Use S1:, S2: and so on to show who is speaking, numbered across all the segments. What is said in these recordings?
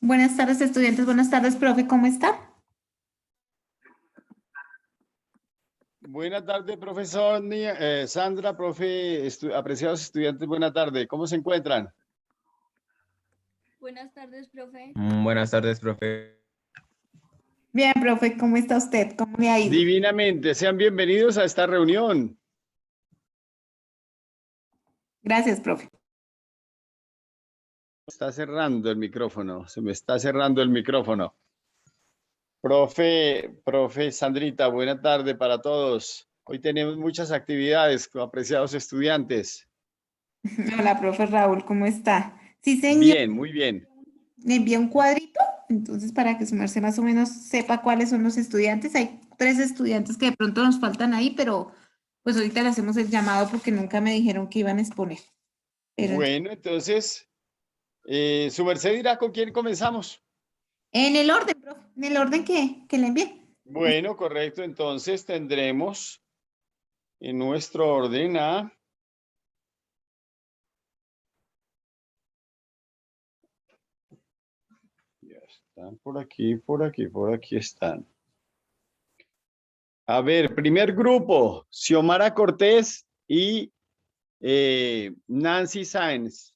S1: Buenas tardes, estudiantes. Buenas tardes, profe. ¿Cómo está?
S2: Buenas tardes, profesor Sandra, profe, apreciados estudiantes, buenas tardes. ¿Cómo se encuentran?
S3: Buenas tardes, profe.
S4: Buenas tardes, profe.
S1: Bien, profe. ¿Cómo está usted? ¿Cómo le ha ido?
S2: Divinamente, sean bienvenidos a esta reunión.
S1: Gracias, profe.
S2: Está cerrando el micrófono, se me está cerrando el micrófono. Profe Sandrita, buena tarde para todos. Hoy tenemos muchas actividades, apreciados estudiantes.
S1: Hola, profe Raúl. ¿Cómo está? Sí, señor.
S2: Bien, muy bien.
S1: Le envié un cuadrito, entonces para que su merced más o menos sepa cuáles son los estudiantes. Hay 3 estudiantes que de pronto nos faltan ahí, pero pues ahorita le hacemos el llamado porque nunca me dijeron que iban a exponer. Pero
S2: Bueno, entonces, su merced dirá con quién comenzamos.
S1: en el orden, profe, en el orden que le envié.
S2: Bueno, correcto. Entonces tendremos en nuestro orden a ya están por aquí están. A ver, primer grupo, Xiomara Cortés y Nancy Sáenz.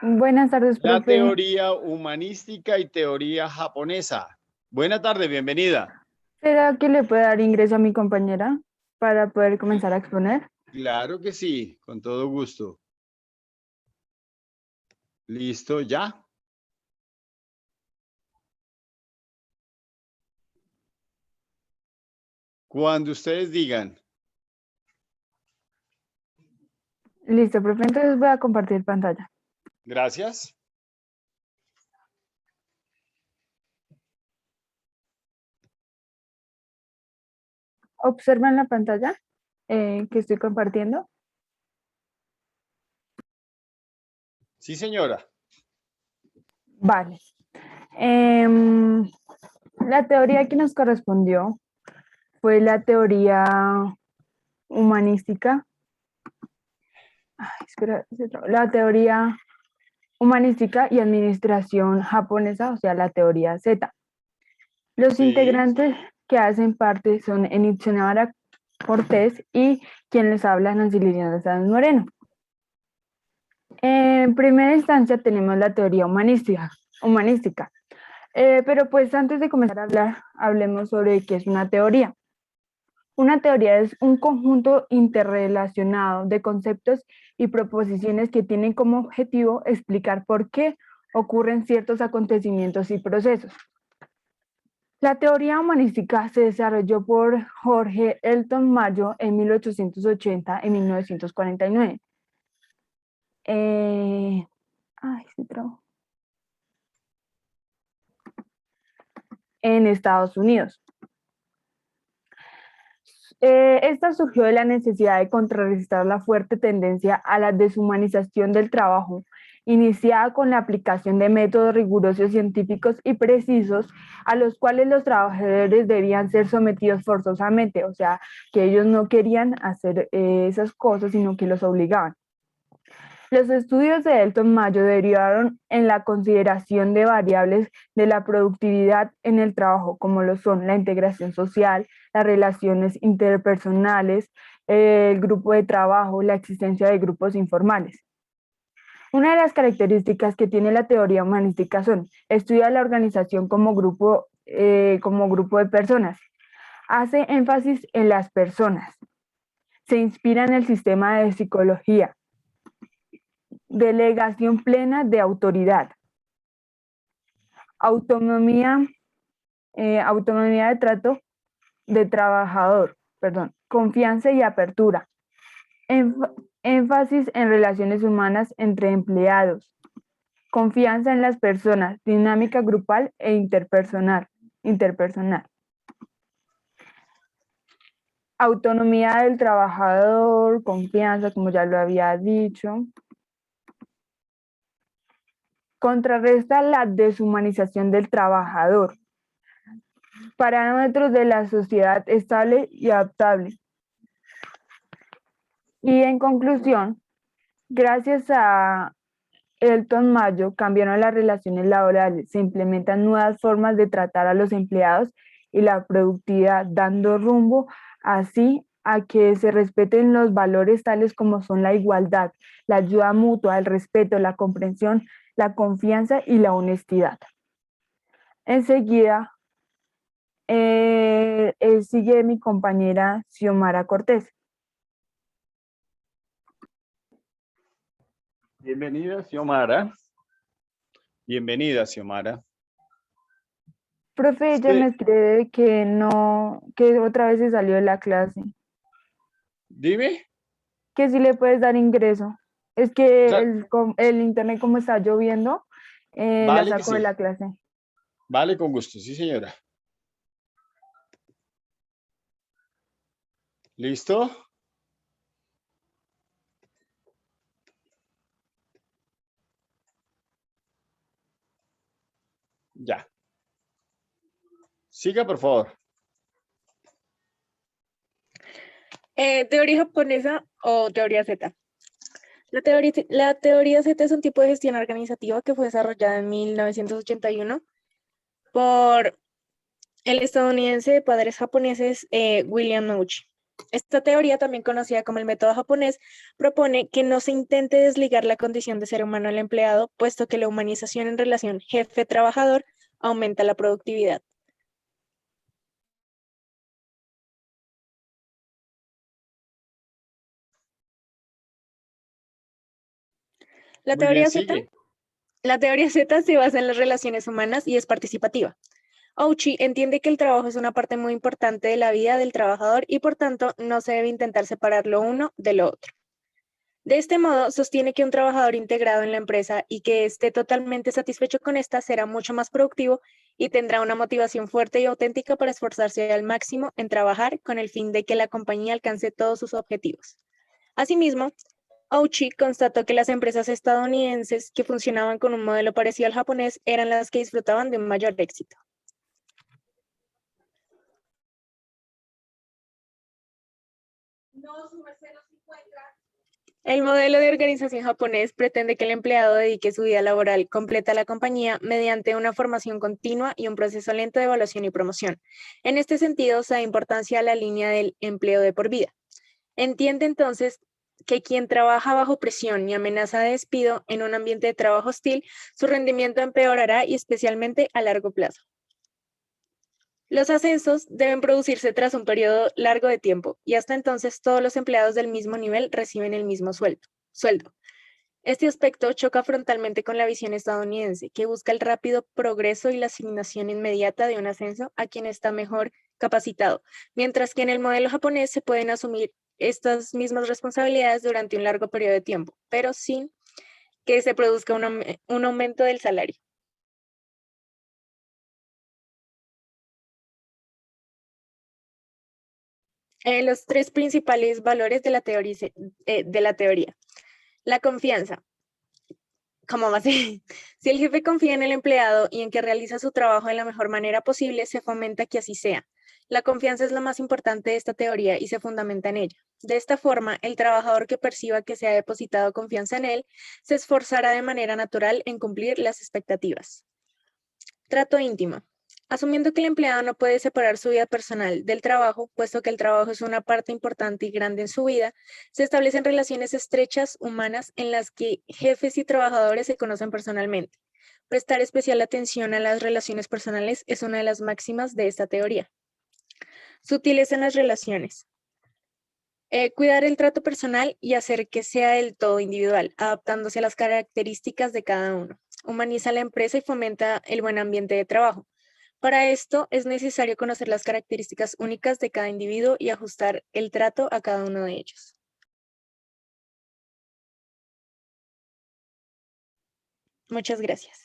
S5: Buenas tardes,
S2: La
S5: profe.
S2: teoría humanística y teoría japonesa. Buena tarde, bienvenida.
S5: ¿Será que le puede dar ingreso a mi compañera para poder comenzar a exponer?
S2: Claro que sí, con todo gusto. ¿Listo? ¿Ya? Cuando ustedes digan.
S5: Listo, profe. Entonces voy a compartir pantalla.
S2: Gracias.
S5: ¿Observan la pantalla que estoy compartiendo?
S2: Sí, señora.
S5: Vale. La teoría que nos correspondió fue la teoría humanística. La teoría humanística y administración japonesa, o sea, la teoría Z. Los
S2: Sí.
S5: integrantes que hacen parte son Enid Xiomara Cortés y quien les habla, Nancy Liliana Sáenz Moreno. En primera instancia tenemos la teoría humanística. Pero pues antes de comenzar a hablar, hablemos sobre qué es una teoría. Una teoría es un conjunto interrelacionado de conceptos y proposiciones que tienen como objetivo explicar por qué ocurren ciertos acontecimientos y procesos. La teoría humanística se desarrolló por Jorge Elton Mayo en 1880 y 1949. En Estados Unidos. Esta surgió de la necesidad de contrarrestar la fuerte tendencia a la deshumanización del trabajo, iniciada con la aplicación de métodos rigurosos científicos y precisos a los cuales los trabajadores debían ser sometidos forzosamente, o sea, que ellos no querían hacer esas cosas, sino que los obligaban. Los estudios de Elton Mayo derivaron en la consideración de variables de la productividad en el trabajo, como lo son la integración social, las relaciones interpersonales, el grupo de trabajo, la existencia de grupos informales. Una de las características que tiene la teoría humanística son: estudia la organización como grupo de personas, hace énfasis en las personas, se inspira en el sistema de psicología, delegación plena de autoridad, autonomía de trato de trabajador, confianza y apertura, énfasis en relaciones humanas entre empleados, confianza en las personas, dinámica grupal e interpersonal. Autonomía del trabajador, confianza, como ya lo había dicho. Contrarresta la deshumanización del trabajador. Parámetros de la sociedad estable y adaptable. Y en conclusión, gracias a Elton Mayo cambiaron las relaciones laborales, se implementan nuevas formas de tratar a los empleados y la productividad, dando rumbo así a que se respeten los valores tales como son la igualdad, la ayuda mutua, el respeto, la comprensión, la confianza y la honestidad. Enseguida sigue mi compañera Xiomara Cortés.
S2: Bienvenida, Xiomara. Bienvenida, Xiomara.
S5: Profe, ella me escribe que no, que otra vez se salió de la clase.
S2: Dime.
S5: Que si le puedes dar ingreso. Es que
S2: Claro.
S5: el internet, como está lloviendo, la
S2: Vale que
S5: saco de
S2: sí.
S5: la clase.
S2: Vale, con gusto. Sí, señora. ¿Listo? Ya. Siga, por favor.
S3: Teoría japonesa o teoría Z. La teoría Z es un tipo de gestión organizativa que fue desarrollada en 1981 por el estadounidense de padres japoneses William Nouchi. Esta teoría, también conocida como el método japonés, propone que no se intente desligar la condición de ser humano al empleado, puesto que la humanización en relación jefe-trabajador aumenta la productividad. La
S2: Muy bien,
S3: teoría Z
S2: sigue.
S3: La teoría Z se basa en las relaciones humanas y es participativa. Ouchi entiende que el trabajo es una parte muy importante de la vida del trabajador y por tanto no se debe intentar separar lo uno de lo otro. De este modo, sostiene que un trabajador integrado en la empresa y que esté totalmente satisfecho con esta será mucho más productivo y tendrá una motivación fuerte y auténtica para esforzarse al máximo en trabajar con el fin de que la compañía alcance todos sus objetivos. Asimismo, Ouchi constató que las empresas estadounidenses que funcionaban con un modelo parecido al japonés eran las que disfrutaban de un mayor éxito. El modelo de organización japonés pretende que el empleado dedique su vida laboral completa a la compañía mediante una formación continua y un proceso lento de evaluación y promoción. En este sentido, se da importancia a la línea del empleo de por vida. Entiende entonces que quien trabaja bajo presión y amenaza de despido en un ambiente de trabajo hostil, su rendimiento empeorará y especialmente a largo plazo. Los ascensos deben producirse tras un periodo largo de tiempo y hasta entonces todos los empleados del mismo nivel reciben el mismo sueldo. Este aspecto choca frontalmente con la visión estadounidense, que busca el rápido progreso y la asignación inmediata de un ascenso a quien está mejor capacitado, mientras que en el modelo japonés se pueden asumir estas mismas responsabilidades durante un largo periodo de tiempo, pero sin que se produzca un aumento del salario. Los tres principales valores de la teoría. La confianza. Como base, si el jefe confía en el empleado y en que realiza su trabajo de la mejor manera posible, se fomenta que así sea. La confianza es lo más importante de esta teoría y se fundamenta en ella. De esta forma, el trabajador que perciba que se ha depositado confianza en él, se esforzará de manera natural en cumplir las expectativas. Trato íntimo. Asumiendo que el empleado no puede separar su vida personal del trabajo, puesto que el trabajo es una parte importante y grande en su vida, se establecen relaciones estrechas humanas en las que jefes y trabajadores se conocen personalmente. Prestar especial atención a las relaciones personales es una de las máximas de esta teoría. Sutileza en las relaciones. Cuidar el trato personal y hacer que sea del todo individual, adaptándose a las características de cada uno. Humaniza la empresa y fomenta el buen ambiente de trabajo. Para esto es necesario conocer las características únicas de cada individuo y ajustar el trato a cada uno de ellos. Muchas gracias.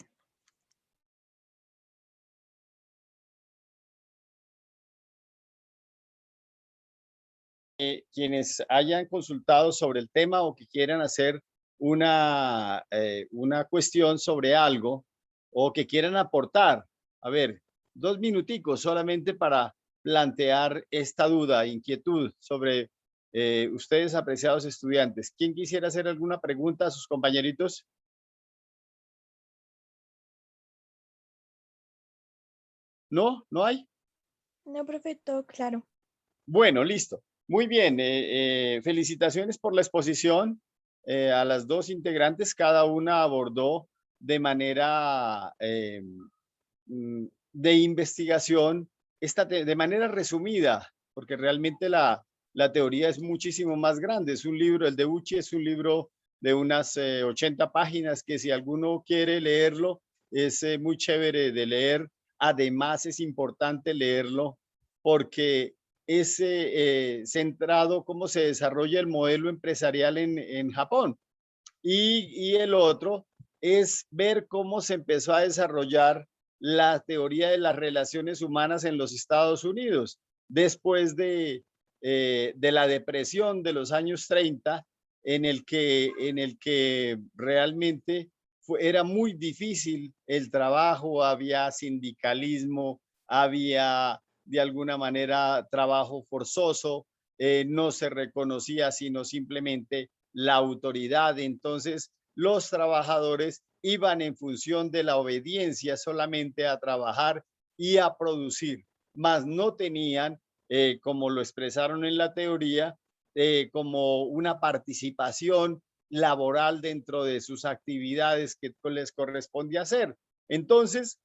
S2: Quienes hayan consultado sobre el tema o que quieran hacer una cuestión sobre algo o que quieran aportar, a ver, 2 minuticos solamente para plantear esta duda, inquietud sobre ustedes, apreciados estudiantes. ¿Quién quisiera hacer alguna pregunta a sus compañeritos? ¿No? ¿No hay?
S3: No, profe, todo claro.
S2: Bueno, listo. Muy bien. Felicitaciones por la exposición a las dos integrantes. Cada una abordó de manera de investigación, de manera resumida, porque realmente la teoría es muchísimo más grande. Es un libro, el de Uchi es un libro de unas 80 páginas que si alguno quiere leerlo, es muy chévere de leer. Además, es importante leerlo porque es centrado cómo se desarrolla el modelo empresarial en Japón. Y el otro es ver cómo se empezó a desarrollar la teoría de las relaciones humanas en los Estados Unidos después de la depresión de los años 30, en el que realmente era muy difícil el trabajo, había sindicalismo, había de alguna manera trabajo forzoso, no se reconocía sino simplemente la autoridad. Entonces, los trabajadores iban en función de la obediencia solamente a trabajar y a producir, mas no tenían, como lo expresaron en la teoría, como una participación laboral dentro de sus actividades que les corresponde hacer. Entonces,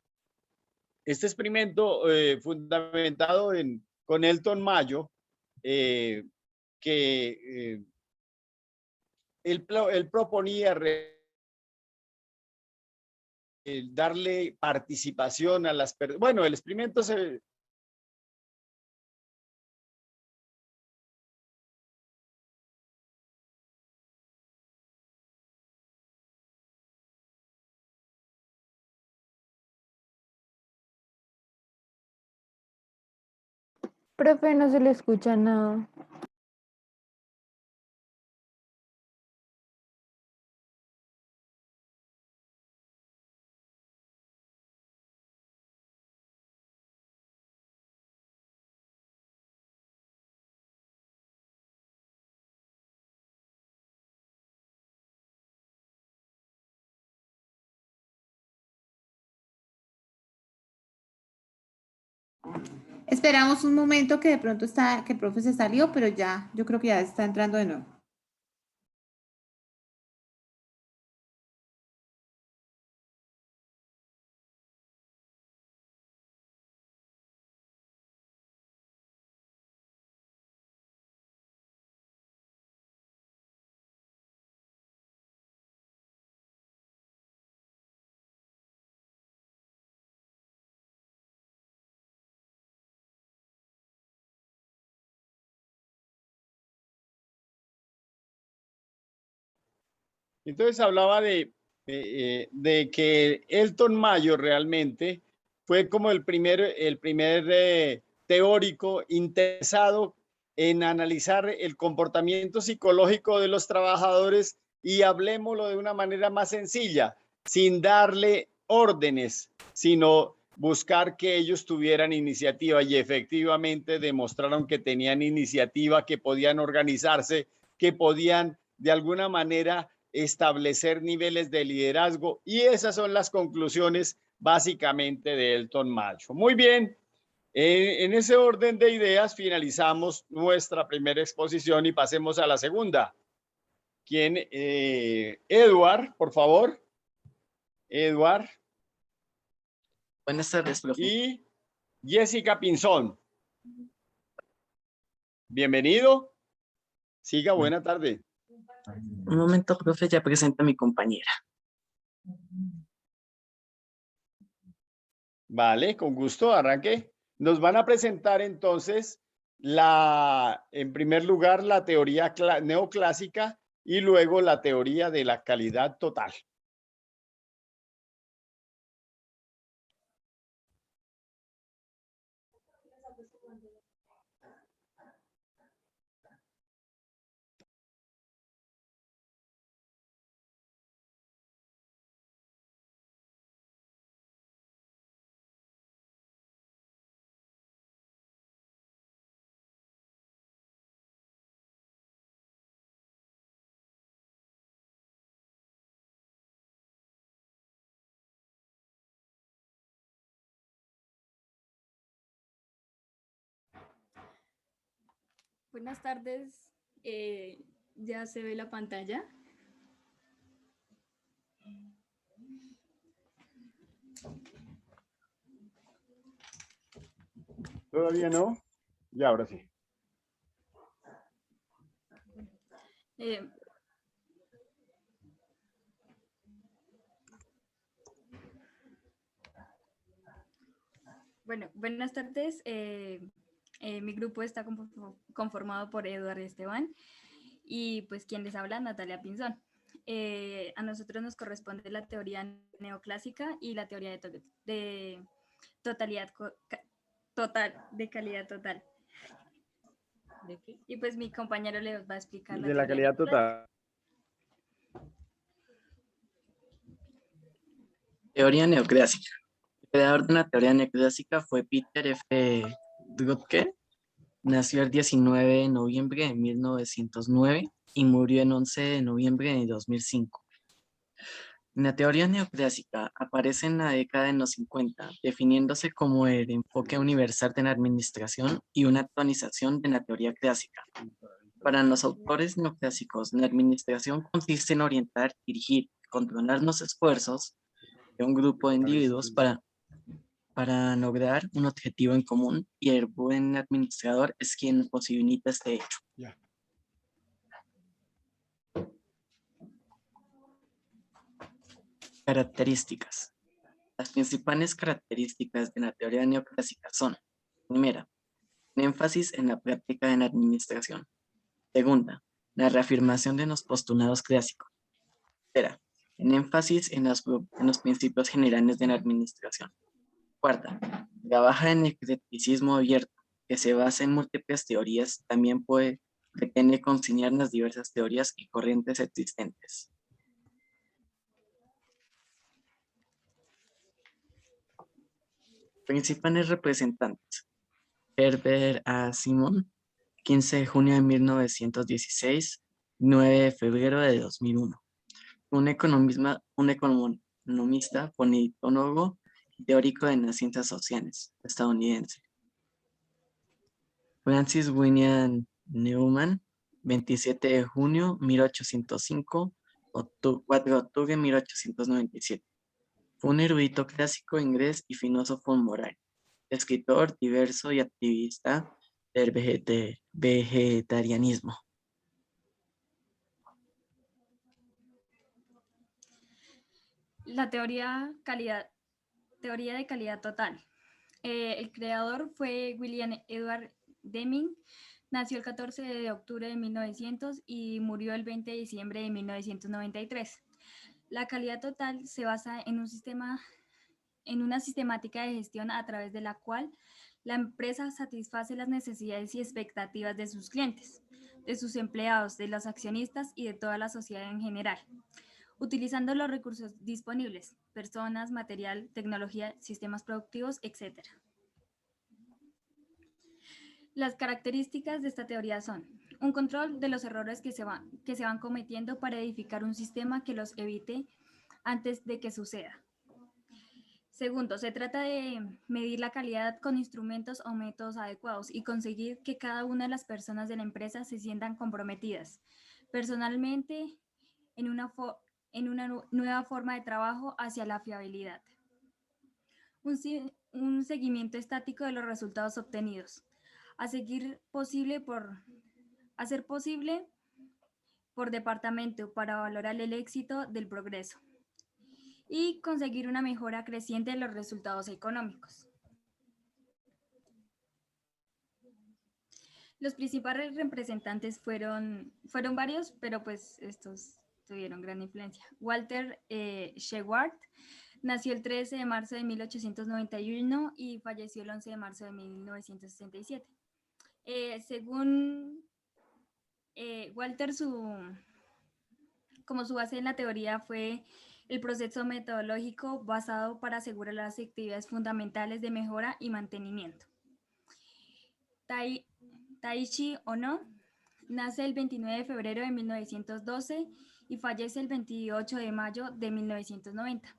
S2: este experimento fundamentado con Elton Mayo, que él proponía darle participación a las personas. Bueno, el experimento se...
S5: Profe, no se le escucha nada.
S1: Esperamos un momento que de pronto está, que el profe se salió, pero ya, yo creo que ya está entrando de nuevo.
S2: Entonces hablaba de que Elton Mayo realmente fue como el primer teórico interesado en analizar el comportamiento psicológico de los trabajadores y hablemoslo de una manera más sencilla, sin darle órdenes, sino buscar que ellos tuvieran iniciativa y efectivamente demostraron que tenían iniciativa, que podían organizarse, que podían de alguna manera establecer niveles de liderazgo y esas son las conclusiones básicamente de Elton Mayo. Muy bien, en ese orden de ideas finalizamos nuestra primera exposición y pasemos a la segunda. ¿Quién? Edward, por favor. Edward.
S4: Buenas tardes, profe.
S2: Y Jessica Pinzón. Bienvenido. Siga, buena tarde.
S4: Un momento, profe, ya presento a mi compañera.
S2: Vale, con gusto, arranque. Nos van a presentar entonces en primer lugar, la teoría neoclásica y luego la teoría de la calidad total.
S6: Buenas tardes. ¿Ya se ve la pantalla?
S2: ¿Todavía no? Ya, ahora sí.
S6: Eh, bueno, buenas tardes. Mi grupo está conformado por Eduardo Esteban y pues quien les habla, Natalia Pinzón. A nosotros nos corresponde la teoría neoclásica y la teoría de totalidad total, de calidad total.
S4: ¿De qué?
S6: Y pues mi compañero les va a explicar la
S2: De la
S6: teoría
S2: calidad total.
S4: Teoría neoclásica. El creador de la teoría neoclásica fue Peter F. Drucker. Nació el 19 de noviembre de 1909 y murió el 11 de noviembre de 2005. La teoría neoclásica aparece en la década de los 50, definiéndose como el enfoque universal de la administración y una actualización de la teoría clásica. Para los autores neoclásicos, la administración consiste en orientar, dirigir, controlar los esfuerzos de un grupo de individuos para lograr un objetivo en común, y el buen administrador es quien posibilita este hecho.
S2: Ya.
S4: Características. Las principales características de la teoría neoclásica son: primera, un énfasis en la práctica de la administración. Segunda, la reafirmación de los postulados clásicos. Tercera, un énfasis en los principios generales de la administración. Cuarta, trabaja en el criticismo abierto, que se basa en múltiples teorías, también pretende conciliar las diversas teorías y corrientes existentes. Principales representantes: Herbert A. Simon, 15 de junio de 1916, 9 de febrero de 2001. Un economista, politólogo y teórico de las ciencias sociales estadounidense. Francis William Neumann, 27 de junio de 1805, 4 de octubre de 1897. Fue un erudito clásico inglés y filósofo moral, escritor diverso y activista del vegetarianismo.
S6: La teoría de calidad total. El creador fue William Edward Deming. Nació el 14 de octubre de 1900 y murió el 20 de diciembre de 1993. La calidad total se basa en una sistemática de gestión a través de la cual la empresa satisface las necesidades y expectativas de sus clientes, de sus empleados, de los accionistas y de toda la sociedad en general, utilizando los recursos disponibles: personas, material, tecnología, sistemas productivos, etc. Las características de esta teoría son: un control de los errores que se van cometiendo para edificar un sistema que los evite antes de que suceda. Segundo, se trata de medir la calidad con instrumentos o métodos adecuados y conseguir que cada una de las personas de la empresa se sientan comprometidas personalmente en una nueva forma de trabajo hacia la fiabilidad. Un seguimiento estático de los resultados obtenidos, hacer posible por departamento para valorar el éxito del progreso y conseguir una mejora creciente de los resultados económicos. Los principales representantes fueron varios, pero pues estos tuvieron gran influencia. Walter Shewhart nació el 13 de marzo de 1891 y falleció el 11 de marzo de 1967. Según Walter, como su base en la teoría fue el proceso metodológico basado para asegurar las actividades fundamentales de mejora y mantenimiento. Taiichi Ohno nace el 29 de febrero de 1912 y fallece el 28 de mayo de 1990.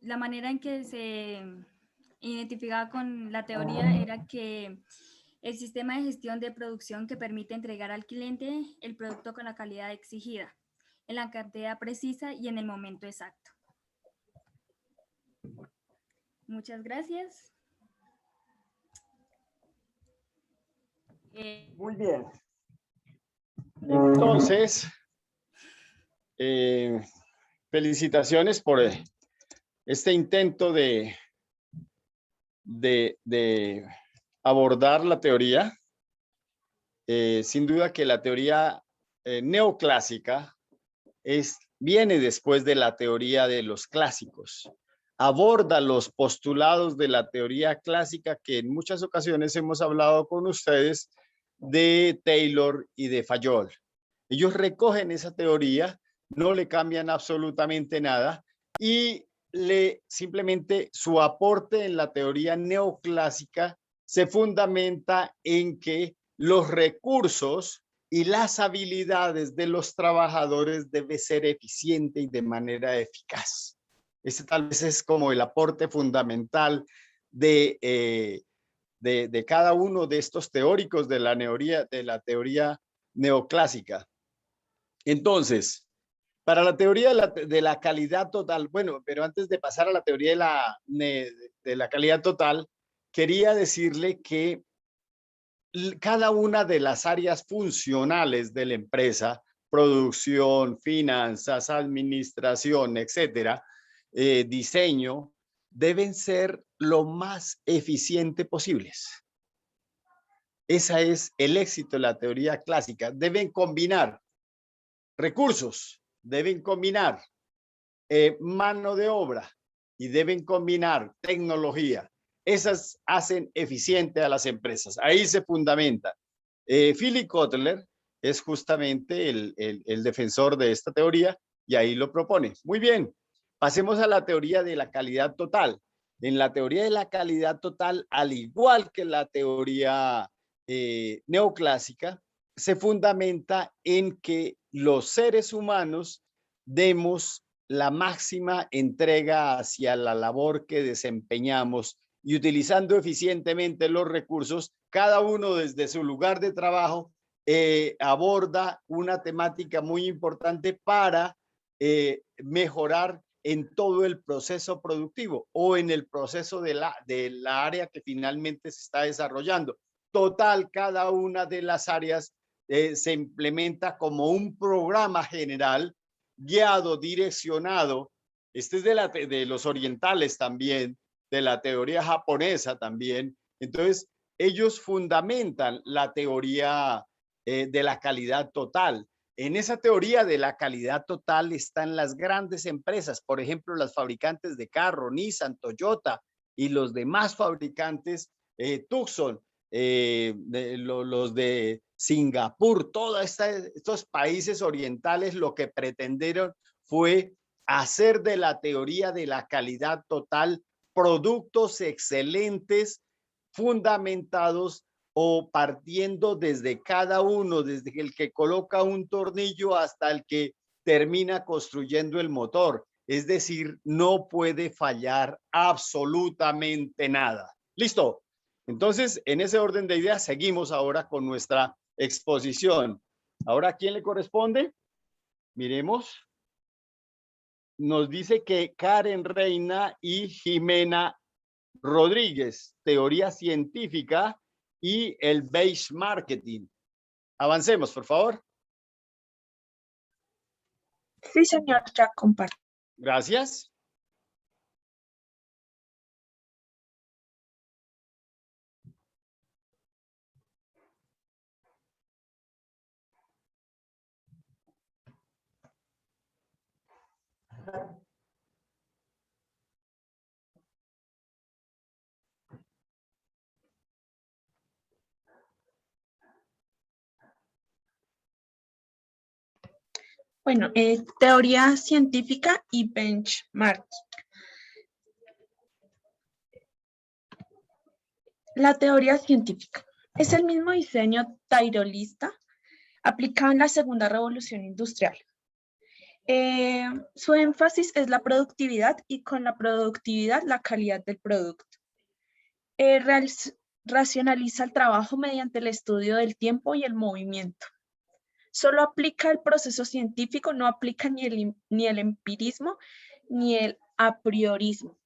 S6: La manera en que identificaba con la teoría era que el sistema de gestión de producción que permite entregar al cliente el producto con la calidad exigida, en la cantidad precisa y en el momento exacto. Muchas gracias.
S7: Muy bien.
S2: Entonces, felicitaciones por este intento de abordar la teoría. Sin duda que la teoría neoclásica viene después de la teoría de los clásicos. Aborda los postulados de la teoría clásica que en muchas ocasiones hemos hablado con ustedes de Taylor y de Fayol. Ellos recogen esa teoría, no le cambian absolutamente nada y simplemente su aporte en la teoría neoclásica se fundamenta en que los recursos y las habilidades de los trabajadores deben ser eficientes y de manera eficaz. Ese tal vez es como el aporte fundamental de cada uno de estos teóricos de la teoría neoclásica. Entonces, para la teoría de la calidad total, bueno, pero antes de pasar a la teoría de la calidad total, quería decirle que cada una de las áreas funcionales de la empresa, producción, finanzas, administración, etcétera, diseño, deben ser lo más eficiente posibles. Ese es el éxito de la teoría clásica. Deben combinar recursos, deben combinar mano de obra y deben combinar tecnología. Esas hacen eficiente a las empresas. Ahí se fundamenta. Philip Kotler es justamente el defensor de esta teoría y ahí lo propone. Muy bien, pasemos a la teoría de la calidad total. En la teoría de la calidad total, al igual que la teoría neoclásica, se fundamenta en que los seres humanos demos la máxima entrega hacia la labor que desempeñamos y utilizando eficientemente los recursos, cada uno desde su lugar de trabajo aborda una temática muy importante para mejorar en todo el proceso productivo o en el proceso de la área que finalmente se está desarrollando. Total, cada una de las áreas se implementa como un programa general, guiado, direccionado. Este es de los orientales también, de la teoría japonesa también. Entonces, ellos fundamentan la teoría de la calidad total. En esa teoría de la calidad total están las grandes empresas, por ejemplo, las fabricantes de carro, Nissan, Toyota y los demás fabricantes, Tucson, los de Singapur, todos estos países orientales lo que pretendieron fue hacer de la teoría de la calidad total productos excelentes, fundamentados o partiendo desde cada uno, desde el que coloca un tornillo hasta el que termina construyendo el motor. Es decir, no puede fallar absolutamente nada. ¿Listo? Entonces, en ese orden de ideas, seguimos ahora con nuestra exposición. Ahora, ¿a quién le corresponde? Miremos. Nos dice que Karen Reina y Jimena Rodríguez, teoría científica y el base marketing. Avancemos, por favor.
S8: Sí, señor, ya comparto.
S2: Gracias.
S8: Bueno, teoría científica y benchmarking. La teoría científica es el mismo diseño taylorista aplicado en la segunda revolución industrial. Su énfasis es la productividad y con la productividad la calidad del producto. Racionaliza el trabajo mediante el estudio del tiempo y el movimiento. Solo aplica el proceso científico, no aplica ni el empirismo ni el apriorismo.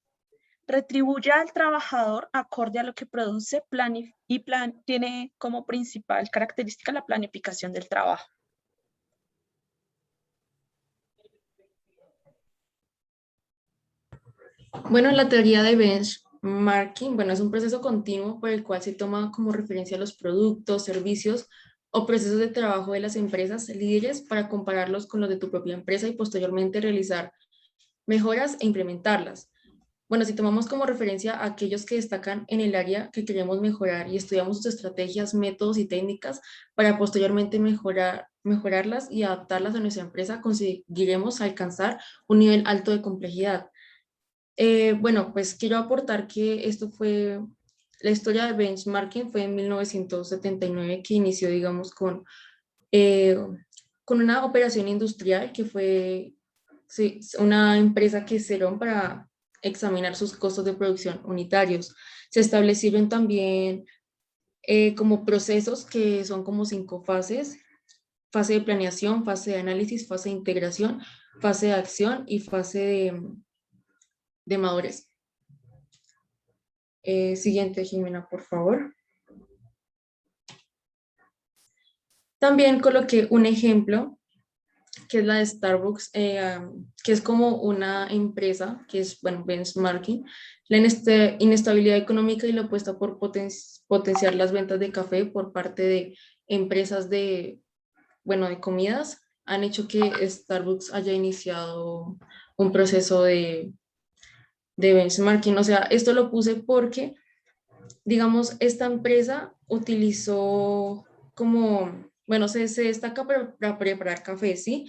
S8: Retribuye al trabajador acorde a lo que produce tiene como principal característica la planificación del trabajo.
S7: Bueno, la teoría de benchmarking, bueno, es un proceso continuo por el cual se toma como referencia los productos, servicios o procesos de trabajo de las empresas líderes para compararlos con los de tu propia empresa y posteriormente realizar mejoras e implementarlas. Bueno, si tomamos como referencia a aquellos que destacan en el área que queremos mejorar y estudiamos sus estrategias, métodos y técnicas para posteriormente mejorarlas y adaptarlas a nuestra empresa, conseguiremos alcanzar un nivel alto de complejidad. Bueno, pues quiero aportar que la historia del benchmarking fue en 1979 que inició, digamos, con una operación industrial que fue sí, una empresa que hicieron para examinar sus costos de producción unitarios. Se establecieron también como procesos que son como 5 fases: fase de planeación, fase de análisis, fase de integración, fase de acción y fase de madurez. Siguiente, Jimena, por favor. También coloqué un ejemplo, que es la de Starbucks, que es como una empresa, que es, bueno, benchmarking, la inestabilidad económica y la apuesta por potenciar las ventas de café por parte de empresas bueno, de comidas, han hecho que Starbucks haya iniciado un proceso de benchmarking. O sea, esto lo puse porque, digamos, esta empresa utilizó como, bueno, se destaca para preparar café, ¿sí?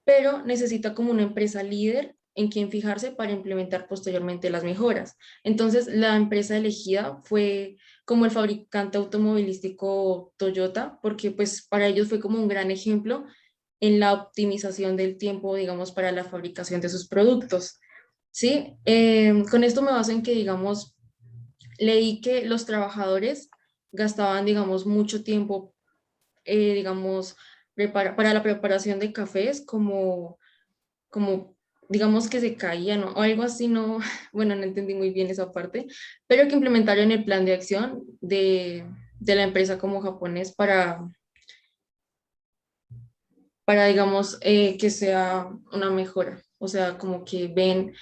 S7: Pero necesita como una empresa líder en quien fijarse para implementar posteriormente las mejoras. Entonces, la empresa elegida fue como el fabricante automovilístico Toyota, porque pues para ellos fue como un gran ejemplo en la optimización del tiempo, digamos, para la fabricación de sus productos. ¿Sí? Con esto me baso en que, digamos, leí que los trabajadores gastaban, digamos, mucho tiempo, digamos, para la preparación de cafés, como, digamos, que se caían o algo así, no, bueno, no entendí muy bien esa parte, pero que implementaron el plan de acción de la empresa como japonés para digamos, que sea una mejora. O sea, como que ven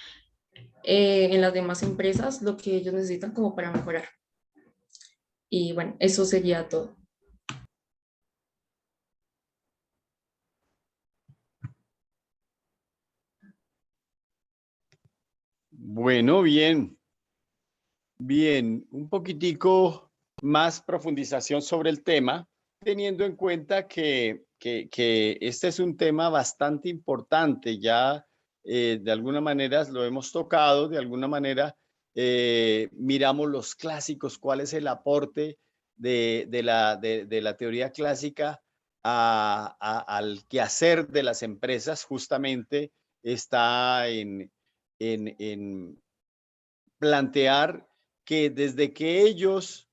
S7: en las demás empresas lo que ellos necesitan como para mejorar. Y bueno, eso sería todo.
S2: Bueno, bien, bien, un poquitico más profundización sobre el tema, teniendo en cuenta que este es un tema bastante importante. Ya de alguna manera lo hemos tocado, de alguna manera miramos los clásicos, cuál es el aporte de la teoría clásica al quehacer de las empresas. Justamente está en plantear que desde que ellos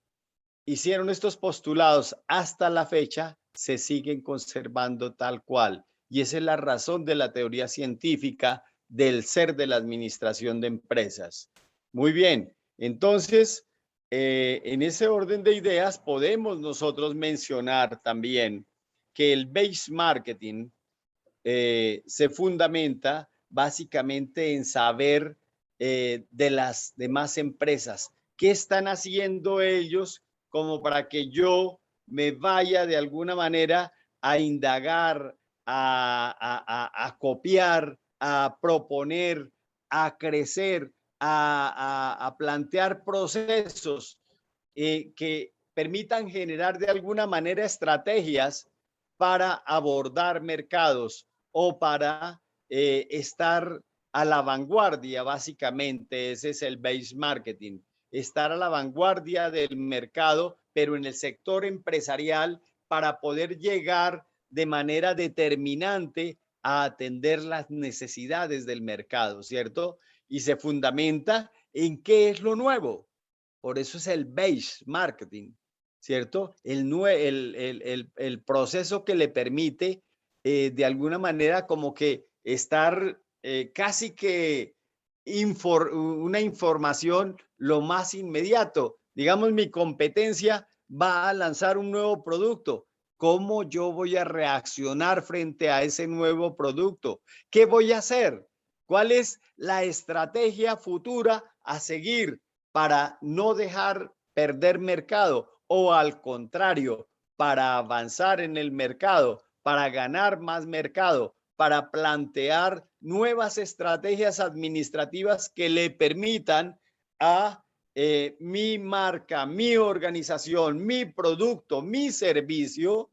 S2: hicieron estos postulados hasta la fecha, se siguen conservando tal cual. Y esa es la razón de la teoría científica del ser de la administración de empresas. Muy bien, entonces, en ese orden de ideas podemos nosotros mencionar también que el base marketing se fundamenta básicamente en saber de las demás empresas. ¿Qué están haciendo ellos como para que yo me vaya de alguna manera a indagar, a copiar, a proponer, a crecer, a plantear procesos que permitan generar de alguna manera estrategias para abordar mercados o para estar a la vanguardia? Básicamente ese es el base marketing, estar a la vanguardia del mercado, pero en el sector empresarial, para poder llegar de manera determinante a atender las necesidades del mercado, ¿cierto? Y se fundamenta en qué es lo nuevo, Por eso es el base marketing, ¿cierto? El proceso que le permite de alguna manera como que estar casi que una información lo más inmediato. Digamos, mi competencia va a lanzar un nuevo producto. ¿Cómo yo voy a reaccionar frente a ese nuevo producto? ¿Qué voy a hacer? ¿Cuál es la estrategia futura a seguir para no dejar perder mercado o al contrario, para avanzar en el mercado, para ganar más mercado, para plantear nuevas estrategias administrativas que le permitan a mi marca, mi organización, mi producto, mi servicio,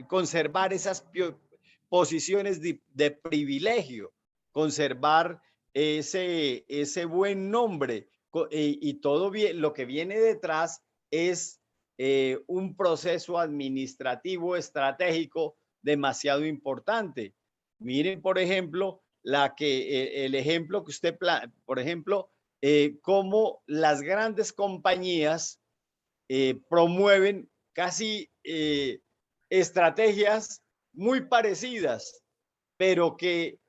S2: conservar esas posiciones de privilegio, conservar ese buen nombre y todo bien, lo que viene detrás es un proceso administrativo estratégico demasiado importante. Miren, por ejemplo, el ejemplo que usted, por ejemplo, cómo las grandes compañías promueven casi estrategias muy parecidas, pero que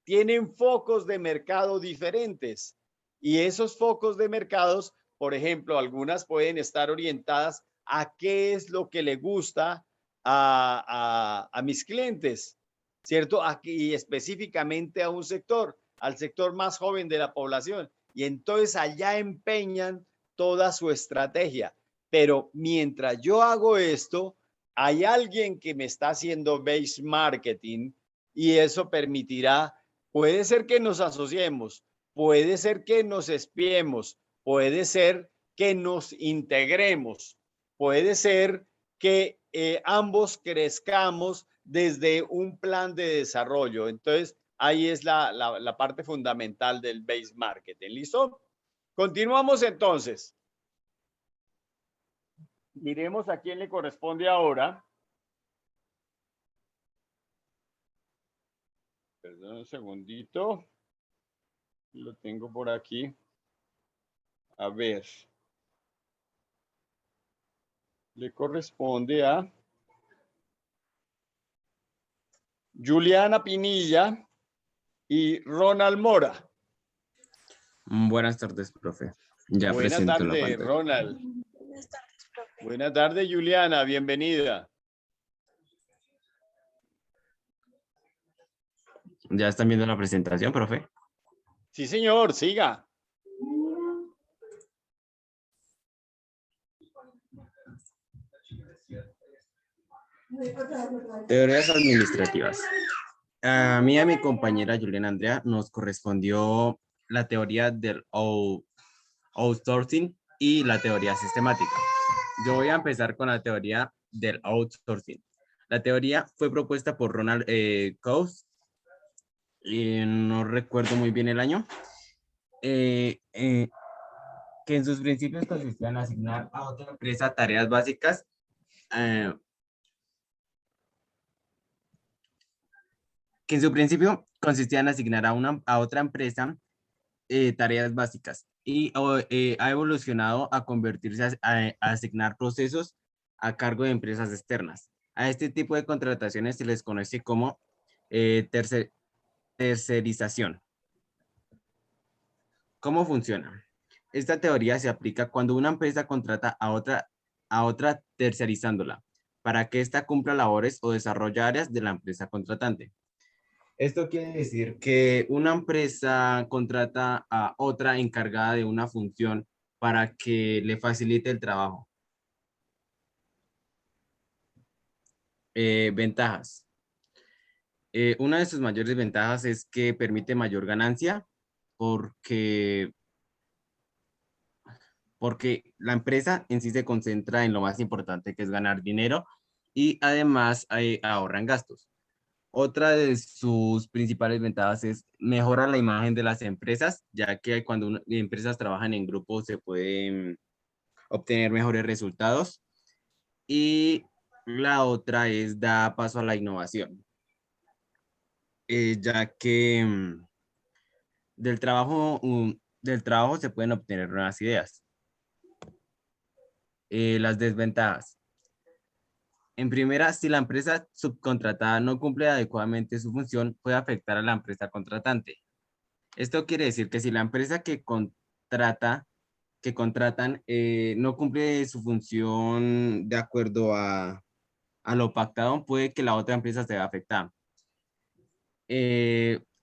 S2: tienen focos de mercado diferentes. Y esos focos de mercados, por ejemplo, algunas pueden estar orientadas a qué es lo que le gusta a mis clientes, ¿cierto? Aquí específicamente a un sector, al sector más joven de la población. Y entonces allá empeñan toda su estrategia. Pero mientras yo hago esto, hay alguien que me está haciendo base marketing y eso permitirá, puede ser que nos asociemos, puede ser que nos espiemos, puede ser que nos integremos, puede ser que ambos crezcamos desde un plan de desarrollo. Entonces, ahí es la parte fundamental del base marketing. ¿Listo? Continuamos entonces. Miremos a quién le corresponde ahora. Perdón un segundito. Lo tengo por aquí. A ver. Le corresponde a Juliana Pinilla y Ronald Mora.
S9: Buenas tardes, profe. Ya
S2: Buenas
S9: presento la
S2: tardes,
S9: pantalla.
S2: Ronald. Buenas tardes, Juliana. Bienvenida.
S9: ¿Ya están viendo la presentación, profe?
S2: Sí, señor. Siga.
S9: Teorías administrativas. A mí y a mi compañera Juliana Andrea nos correspondió la teoría del outsourcing y la teoría sistemática. Yo voy a empezar con la teoría del outsourcing. La teoría fue propuesta por Ronald Coase, no recuerdo muy bien el año, que en sus principios consistía en asignar a otra empresa tareas básicas que en su principio consistía en asignar a otra empresa tareas básicas y ha evolucionado a convertirse a asignar procesos a cargo de empresas externas. A este tipo de contrataciones se les conoce como tercerización. ¿Cómo funciona? Esta teoría se aplica cuando una empresa contrata a otra tercerizándola para que ésta cumpla labores o desarrolle áreas de la empresa contratante. Esto quiere decir que una empresa contrata a otra encargada de una función para que le facilite el trabajo. Ventajas. Una de sus mayores ventajas es que permite mayor ganancia porque la empresa en sí se concentra en lo más importante, que es ganar dinero, y además ahorran gastos. Otra de sus principales ventajas es mejora la imagen de las empresas, ya que cuando empresas trabajan en grupo se pueden obtener mejores resultados. Y la otra es da paso a la innovación, ya que del trabajo del trabajo se pueden obtener nuevas ideas. Las desventajas. En primera, si la empresa subcontratada no cumple adecuadamente su función, puede afectar a la empresa contratante. Esto quiere decir que si la empresa que contratan no cumple su función de acuerdo a lo pactado, puede que la otra empresa se vea afectada.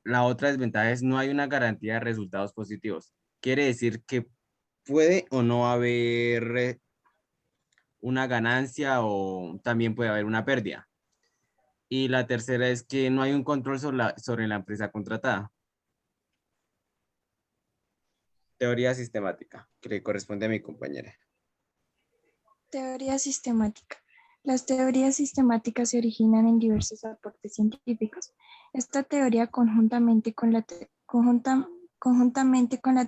S9: La otra desventaja es no hay una garantía de resultados positivos. Quiere decir que puede o no haber una ganancia o también puede haber una pérdida. Y la tercera es que no hay un control sobre la empresa contratada. Teoría sistemática, que le corresponde a mi compañera.
S10: Teoría sistemática. Las teorías sistemáticas se originan en diversos aportes científicos. Esta teoría, conjuntamente con la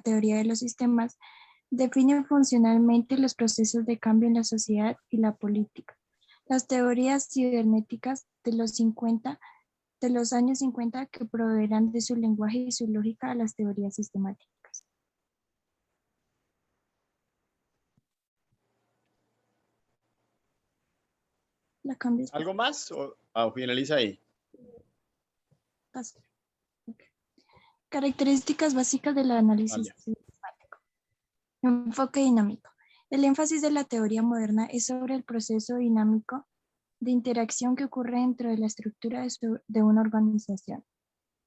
S10: teoría de los sistemas, define funcionalmente los procesos de cambio en la sociedad y la política. Las teorías cibernéticas de los años 50 que proveerán de su lenguaje y su lógica a las teorías sistemáticas. La cambias.
S2: ¿Algo más o finaliza ahí?
S10: Paso. Okay. Características básicas del análisis sistemático. Enfoque dinámico. El énfasis de la teoría moderna es sobre el proceso dinámico de interacción que ocurre dentro de la estructura de una organización.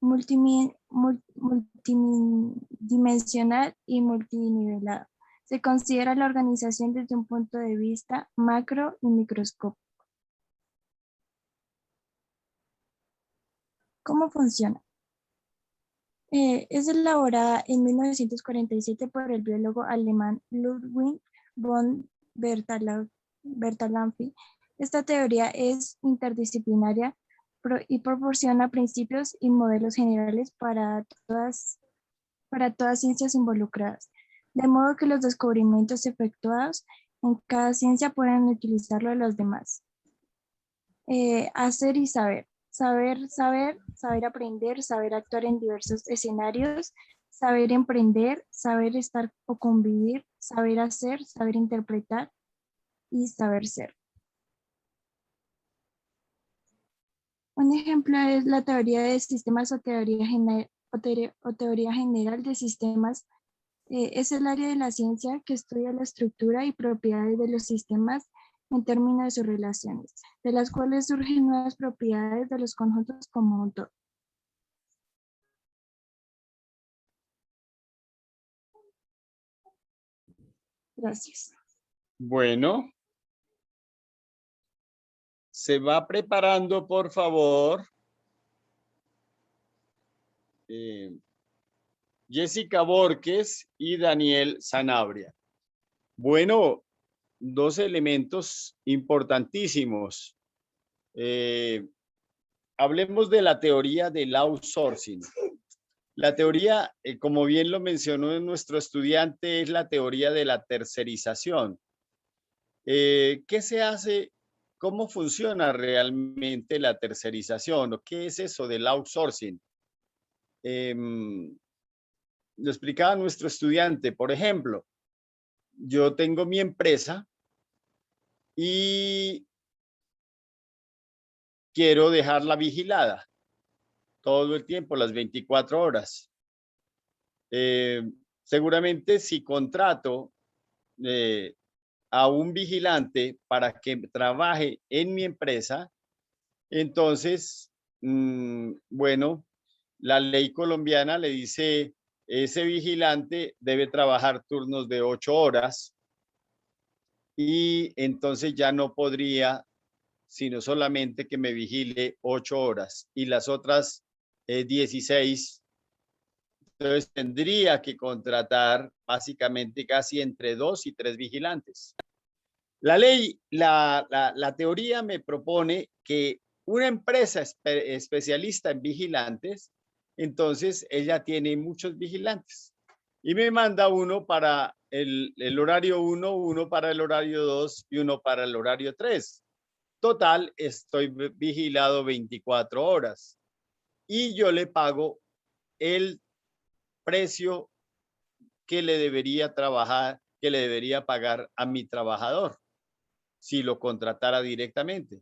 S10: Multidimensional y multinivelado. Se considera la organización desde un punto de vista macro y microscópico. ¿Cómo funciona? Es elaborada en 1947 por el biólogo alemán Ludwig von Bertalanffy. Esta teoría es interdisciplinaria y proporciona principios y modelos generales para todas ciencias involucradas, de modo que los descubrimientos efectuados en cada ciencia puedan utilizarlo los demás. Hacer y saber. Saber aprender, saber actuar en diversos escenarios, saber emprender, saber estar o convivir, saber hacer, saber interpretar y saber ser. Un ejemplo es la teoría de sistemas o teoría general de sistemas. Es el área de la ciencia que estudia la estructura y propiedades de los sistemas en términos de sus relaciones, de las cuales surgen nuevas propiedades de los conjuntos como un todo. Gracias.
S2: Bueno. Se va preparando, por favor. Jessica Borges y Daniel Sanabria. Bueno, dos elementos importantísimos. Hablemos de la teoría del outsourcing. La teoría, como bien lo mencionó nuestro estudiante, es la teoría de la tercerización. ¿Qué se hace? ¿Cómo funciona realmente la tercerización? ¿O qué es eso del outsourcing? Lo explicaba nuestro estudiante. Por ejemplo, yo tengo mi empresa y quiero dejarla vigilada todo el tiempo, las 24 horas. Seguramente si contrato a un vigilante para que trabaje en mi empresa, entonces, bueno, la ley colombiana le dice, ese vigilante debe trabajar turnos de 8 horas y entonces ya no podría, sino solamente que me vigile 8 horas y las otras 16. Entonces tendría que contratar básicamente casi entre 2 y 3 vigilantes. La ley, la teoría me propone que una empresa especialista en vigilantes, entonces ella tiene muchos vigilantes y me manda uno para el horario 1, uno para el horario 2 y uno para el horario 3. Total, estoy vigilado 24 horas y yo le pago el precio que le debería pagar a mi trabajador si lo contratara directamente,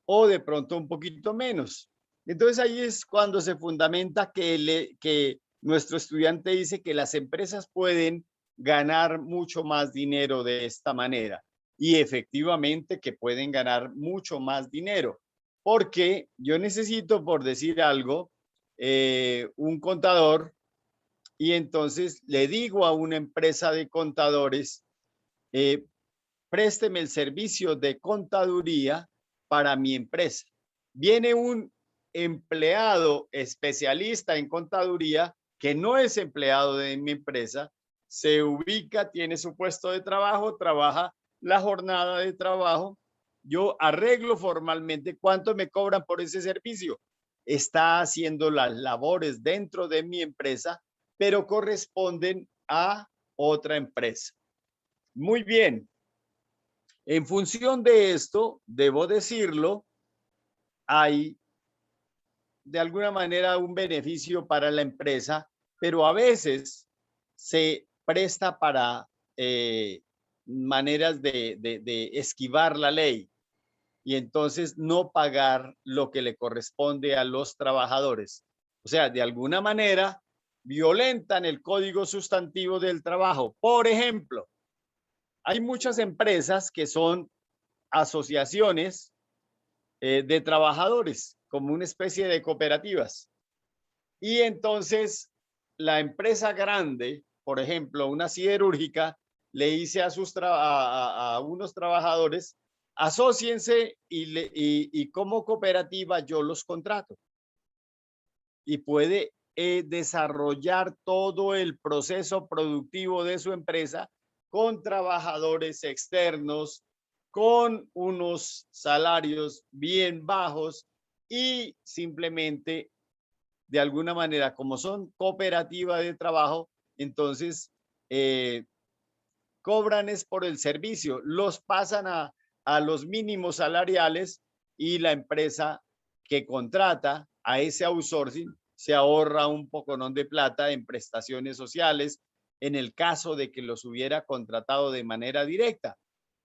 S2: o de pronto un poquito menos. Entonces ahí es cuando se fundamenta que nuestro estudiante dice que las empresas pueden ganar mucho más dinero de esta manera, y efectivamente que pueden ganar mucho más dinero, porque yo necesito, por decir algo, un contador, y entonces le digo a una empresa de contadores, présteme el servicio de contaduría para mi empresa. Viene un empleado especialista en contaduría que no es empleado de mi empresa, se ubica, tiene su puesto de trabajo, trabaja la jornada de trabajo, yo arreglo formalmente cuánto me cobran por ese servicio. Está haciendo las labores dentro de mi empresa, pero corresponden a otra empresa. Muy bien. En función de esto, debo decirlo, hay de alguna manera un beneficio para la empresa, pero a veces se presta para maneras de esquivar la ley y entonces no pagar lo que le corresponde a los trabajadores. O sea, de alguna manera violentan el código sustantivo del trabajo. Por ejemplo, hay muchas empresas que son asociaciones de trabajadores, como una especie de cooperativas. Y entonces la empresa grande, por ejemplo, una siderúrgica, le dice a unos trabajadores, asóciense y como cooperativa yo los contrato. Y puede desarrollar todo el proceso productivo de su empresa con trabajadores externos, con unos salarios bien bajos y simplemente, de alguna manera, como son cooperativa de trabajo, entonces cobran es por el servicio, los pasan a los mínimos salariales y la empresa que contrata a ese outsourcing se ahorra un poconón de plata en prestaciones sociales en el caso de que los hubiera contratado de manera directa.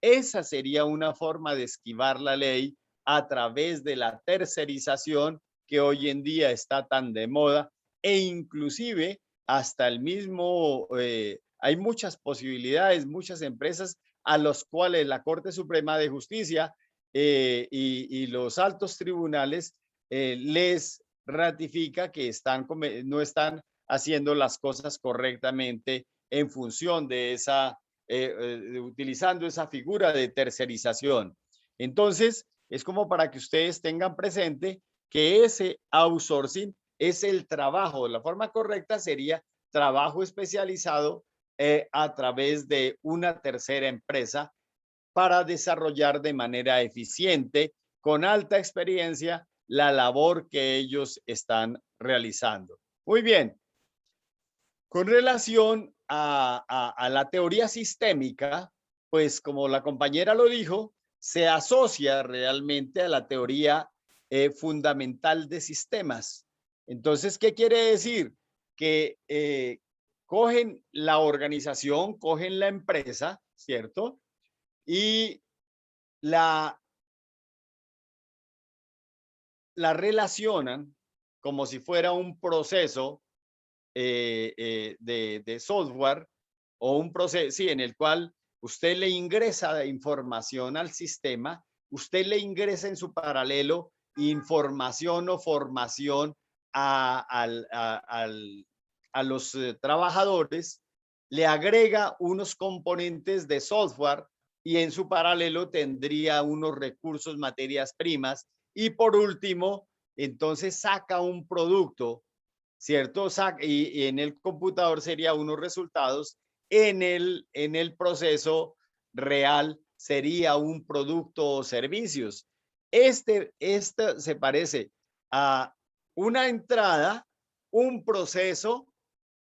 S2: Esa sería una forma de esquivar la ley a través de la tercerización que hoy en día está tan de moda, e inclusive hasta el mismo, hay muchas posibilidades, muchas empresas a los cuales la Corte Suprema de Justicia y los altos tribunales les ratifica que no están haciendo las cosas correctamente en función de utilizando esa figura de tercerización. Entonces, es como para que ustedes tengan presente que ese outsourcing es el trabajo. La forma correcta sería trabajo especializado a través de una tercera empresa para desarrollar de manera eficiente, con alta experiencia, la labor que ellos están realizando. Muy bien. Con relación a la teoría sistémica, pues como la compañera lo dijo, se asocia realmente a la teoría fundamental de sistemas. Entonces, ¿qué quiere decir? Que cogen la organización, cogen la empresa, ¿cierto? Y la relacionan como si fuera un proceso de software o un proceso, sí, en el cual usted le ingresa información al sistema, usted le ingresa en su paralelo información o formación a los trabajadores, le agrega unos componentes de software y en su paralelo tendría unos recursos, materias primas, y por último, entonces saca un producto, ¿cierto? Y en el computador sería unos resultados, en el proceso real sería un producto o servicios. Este se parece a una entrada, un proceso,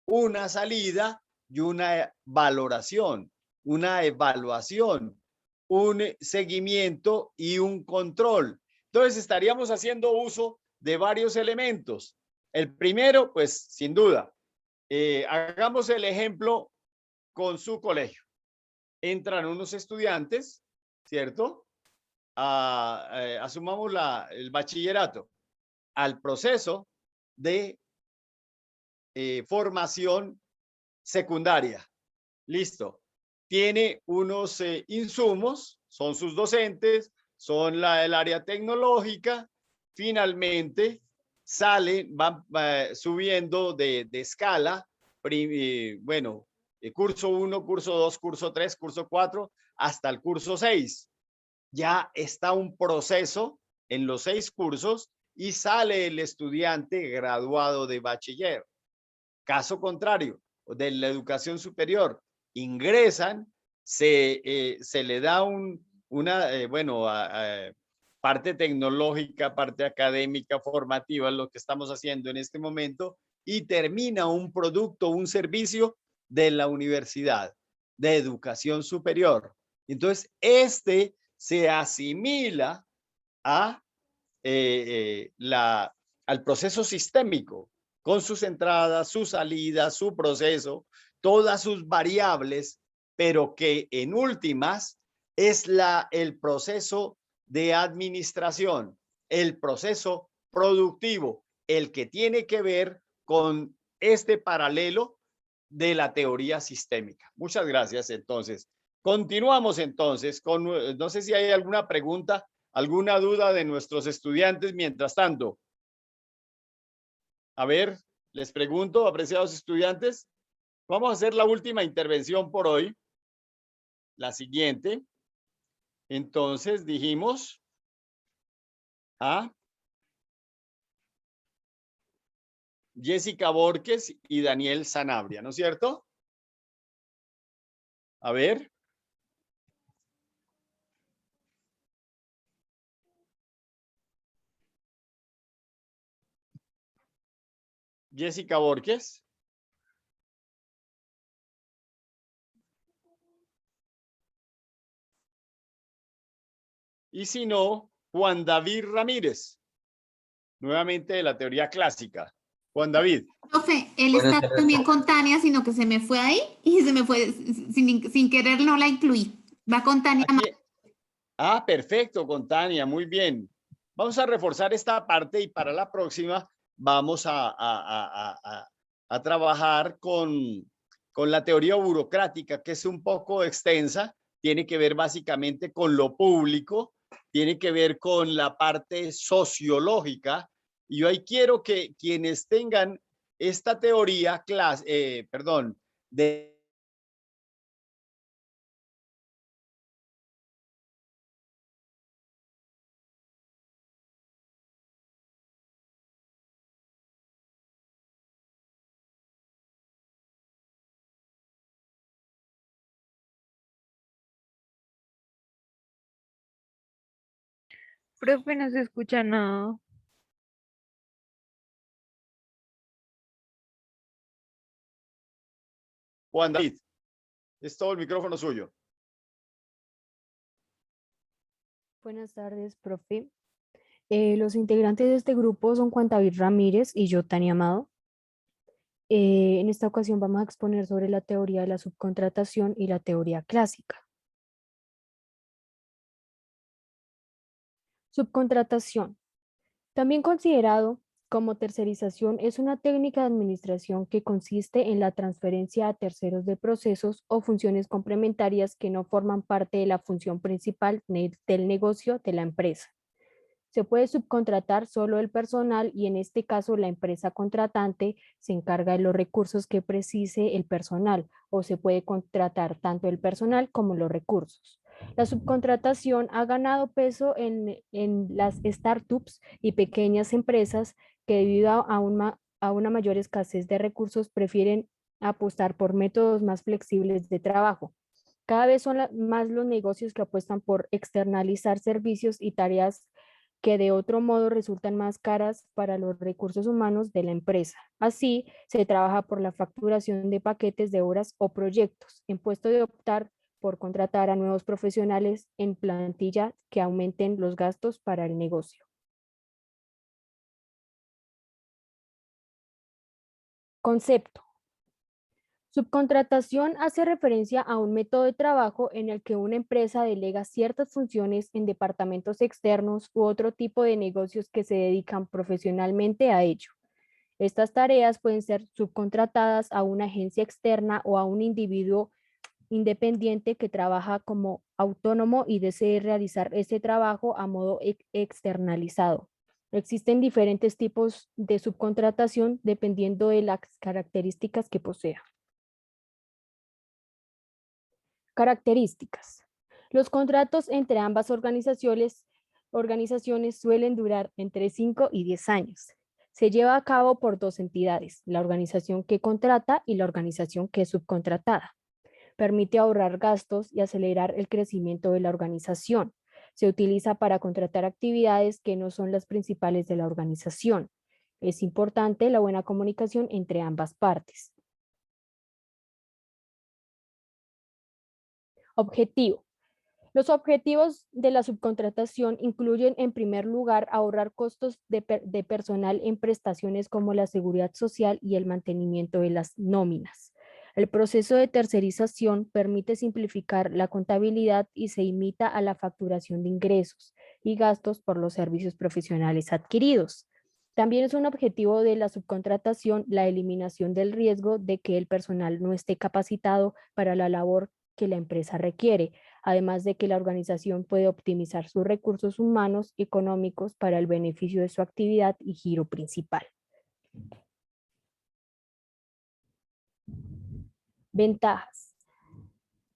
S2: una salida y una valoración, una evaluación, un seguimiento y un control. Entonces estaríamos haciendo uso de varios elementos. El primero, pues sin duda, hagamos el ejemplo con su colegio. Entran unos estudiantes, ¿cierto? Asumamos el bachillerato, al proceso de formación secundaria. Listo. Tiene unos insumos, son sus docentes, son el área tecnológica. Finalmente salen, van subiendo de escala. Bueno, curso 1, curso 2, curso 3, curso 4, hasta el curso 6. Ya está un proceso en los 6 cursos y sale el estudiante graduado de bachiller. Caso contrario, de la educación superior, ingresan, se le da una parte tecnológica, parte académica, formativa, lo que estamos haciendo en este momento, y termina un producto, un servicio de la universidad, de educación superior. Entonces, se asimila a al proceso sistémico, con sus entradas, sus salidas, su proceso, todas sus variables, pero que en últimas es el proceso de administración, el proceso productivo, el que tiene que ver con este paralelo de la teoría sistémica. Muchas gracias. Entonces, continuamos entonces con, no sé si hay alguna pregunta, alguna duda de nuestros estudiantes mientras tanto. A ver, les pregunto, apreciados estudiantes, vamos a hacer la última intervención por hoy, la siguiente. Entonces dijimos a Jessica Borges y Daniel Sanabria, ¿no es cierto? A ver. Jessica Borges. Y si no, Juan David Ramírez, nuevamente de la teoría clásica. Juan David.
S1: Profe, él
S4: Buenas
S1: está
S4: tardes.
S1: también con Tania, sino que se me fue ahí y se me fue, sin querer no la incluí. Va con Tania.
S2: Ah, perfecto, con Tania, muy bien. Vamos a reforzar esta parte y para la próxima vamos a trabajar con la teoría burocrática, que es un poco extensa, tiene que ver básicamente con lo público, tiene que ver con la parte sociológica, y yo ahí quiero que quienes tengan esta teoría, de
S5: Profe, no se escucha nada.
S2: Juan David, es todo el micrófono suyo.
S11: Buenas tardes, profe. Los integrantes de este grupo son Juan David Ramírez y yo, Tania Amado. En esta ocasión vamos a exponer sobre la teoría de la subcontratación y la teoría clásica. Subcontratación. También considerado como tercerización, es una técnica de administración que consiste en la transferencia a terceros de procesos o funciones complementarias que no forman parte de la función principal del negocio de la empresa. Se puede subcontratar solo el personal y en este caso la empresa contratante se encarga de los recursos que precise el personal o se puede contratar tanto el personal como los recursos. La subcontratación ha ganado peso en las startups y pequeñas empresas que debido a una mayor escasez de recursos prefieren apostar por métodos más flexibles de trabajo. Cada vez son más los negocios que apuestan por externalizar servicios y tareas que de otro modo resultan más caras para los recursos humanos de la empresa. Así, se trabaja por la facturación de paquetes de horas o proyectos, en puesto de optar por contratar a nuevos profesionales en plantilla que aumenten los gastos para el negocio. Concepto. Subcontratación hace referencia a un método de trabajo en el que una empresa delega ciertas funciones en departamentos externos u otro tipo de negocios que se dedican profesionalmente a ello. Estas tareas pueden ser subcontratadas a una agencia externa o a un individuo independiente que trabaja como autónomo y desee realizar ese trabajo a modo externalizado. Existen diferentes tipos de subcontratación dependiendo de las características que posea. Características. Los contratos entre ambas organizaciones suelen durar entre 5 y 10 años. Se lleva a cabo por dos entidades, la organización que contrata y la organización que es subcontratada. Permite ahorrar gastos y acelerar el crecimiento de la organización. Se utiliza para contratar actividades que no son las principales de la organización. Es importante la buena comunicación entre ambas partes. Objetivo. Los objetivos de la subcontratación incluyen, en primer lugar, ahorrar costos de personal en prestaciones como la seguridad social y el mantenimiento de las nóminas. El proceso de tercerización permite simplificar la contabilidad y se imita a la facturación de ingresos y gastos por los servicios profesionales adquiridos. También es un objetivo de la subcontratación la eliminación del riesgo de que el personal no esté capacitado para la labor que la empresa requiere, además de que la organización puede optimizar sus recursos humanos y económicos para el beneficio de su actividad y giro principal. Ventajas.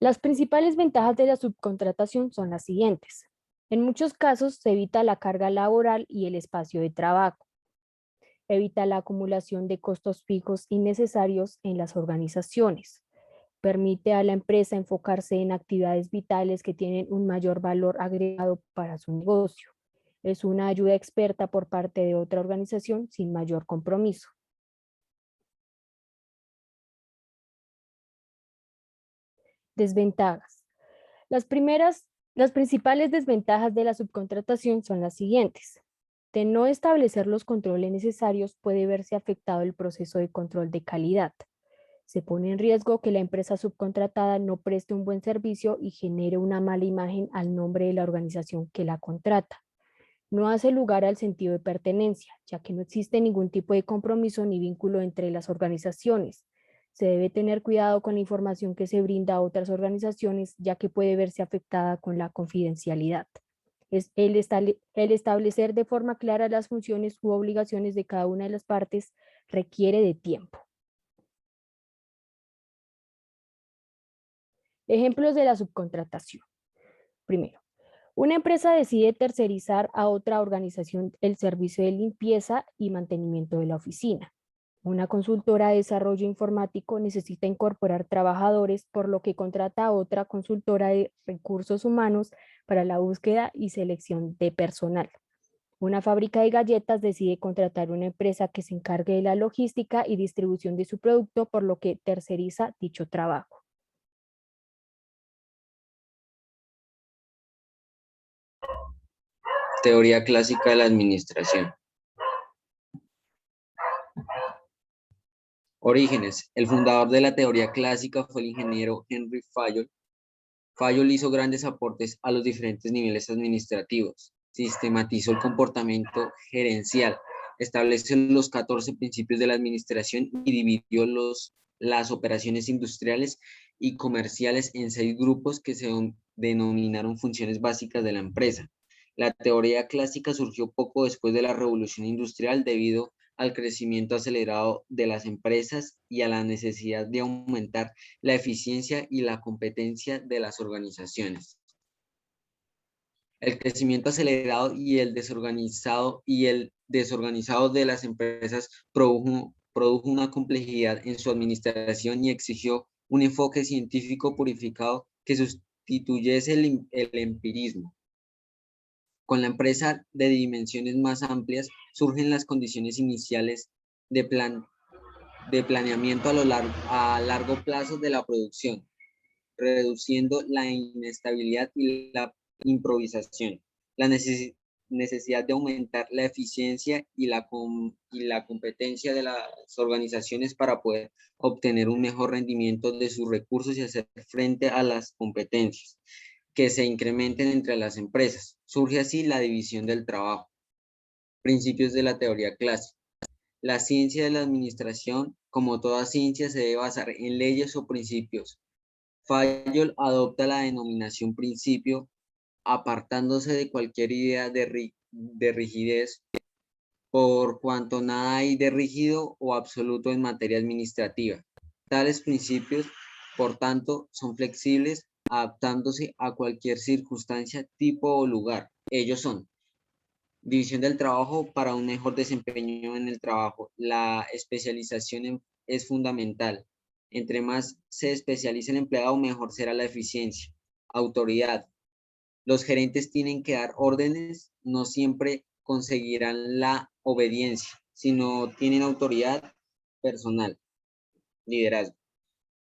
S11: Las principales ventajas de la subcontratación son las siguientes. En muchos casos se evita la carga laboral y el espacio de trabajo. Evita la acumulación de costos fijos innecesarios en las organizaciones. Permite a la empresa enfocarse en actividades vitales que tienen un mayor valor agregado para su negocio. Es una ayuda experta por parte de otra organización sin mayor compromiso. Desventajas. Las principales desventajas de la subcontratación son las siguientes. De no establecer los controles necesarios, puede verse afectado el proceso de control de calidad. Se pone en riesgo que la empresa subcontratada no preste un buen servicio y genere una mala imagen al nombre de la organización que la contrata. No hace lugar al sentido de pertenencia, ya que no existe ningún tipo de compromiso ni vínculo entre las organizaciones. Se debe tener cuidado con la información que se brinda a otras organizaciones, ya que puede verse afectada con la confidencialidad. El establecer de forma clara las funciones u obligaciones de cada una de las partes requiere de tiempo. Ejemplos de la subcontratación. Primero, una empresa decide tercerizar a otra organización el servicio de limpieza y mantenimiento de la oficina. Una consultora de desarrollo informático necesita incorporar trabajadores, por lo que contrata a otra consultora de recursos humanos para la búsqueda y selección de personal. Una fábrica de galletas decide contratar una empresa que se encargue de la logística y distribución de su producto, por lo que terceriza dicho trabajo.
S12: Teoría clásica de la administración. Orígenes. El fundador de la teoría clásica fue el ingeniero Henry Fayol. Fayol hizo grandes aportes a los diferentes niveles administrativos. Sistematizó el comportamiento gerencial, estableció los 14 principios de la administración y dividió las operaciones industriales y comerciales en 6 grupos que se denominaron funciones básicas de la empresa. La teoría clásica surgió poco después de la Revolución Industrial debido al crecimiento acelerado de las empresas y a la necesidad de aumentar la eficiencia y la competencia de las organizaciones. El crecimiento acelerado y el desorganizado de las empresas produjo una complejidad en su administración y exigió un enfoque científico purificado que sustituyese el empirismo. Con la empresa de dimensiones más amplias surgen las condiciones iniciales de planeamiento a largo plazo de la producción, reduciendo la inestabilidad y la improvisación. La necesidad de aumentar la eficiencia y la competencia de las organizaciones para poder obtener un mejor rendimiento de sus recursos y hacer frente a las competencias que se incrementen entre las empresas. Surge así la división del trabajo. Principios de la teoría clásica. La ciencia de la administración, como toda ciencia, se debe basar en leyes o principios. Fayol adopta la denominación principio, apartándose de cualquier idea de rigidez, por cuanto nada hay de rígido o absoluto en materia administrativa. Tales principios, por tanto, son flexibles, adaptándose a cualquier circunstancia, tipo o lugar. Ellos son: división del trabajo para un mejor desempeño en el trabajo. La especialización es fundamental. Entre más se especialice el empleado, mejor será la eficiencia. Autoridad. Los gerentes tienen que dar órdenes, no siempre conseguirán la obediencia, sino tienen autoridad personal. Liderazgo.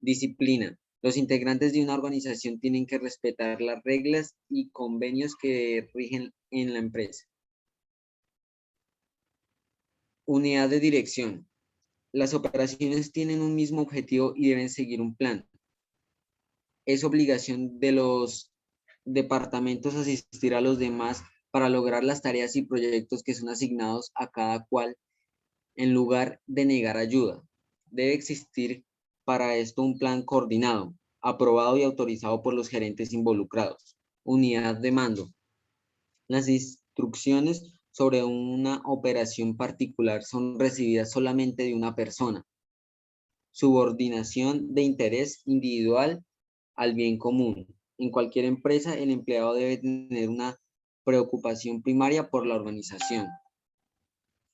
S12: Disciplina. Los integrantes de una organización tienen que respetar las reglas y convenios que rigen en la empresa. Unidad de dirección. Las operaciones tienen un mismo objetivo y deben seguir un plan. Es obligación de los departamentos asistir a los demás para lograr las tareas y proyectos que son asignados a cada cual, en lugar de negar ayuda. Debe existir para esto un plan coordinado, aprobado y autorizado por los gerentes involucrados. Unidad de mando. Las instrucciones sobre una operación particular son recibidas solamente de una persona. Subordinación de interés individual al bien común. En cualquier empresa, el empleado debe tener una preocupación primaria por la organización.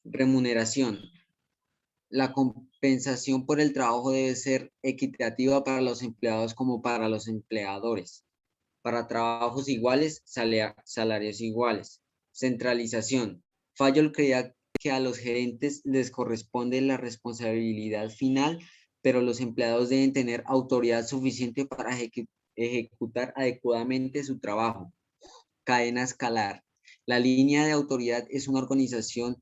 S12: Remuneración. La compensación por el trabajo debe ser equitativa para los empleados como para los empleadores. Para trabajos iguales, salarios iguales. Centralización. Fayol creía que a los gerentes les corresponde la responsabilidad final, pero los empleados deben tener autoridad suficiente para ejecutar adecuadamente su trabajo. Cadena escalar. La línea de autoridad es una organización,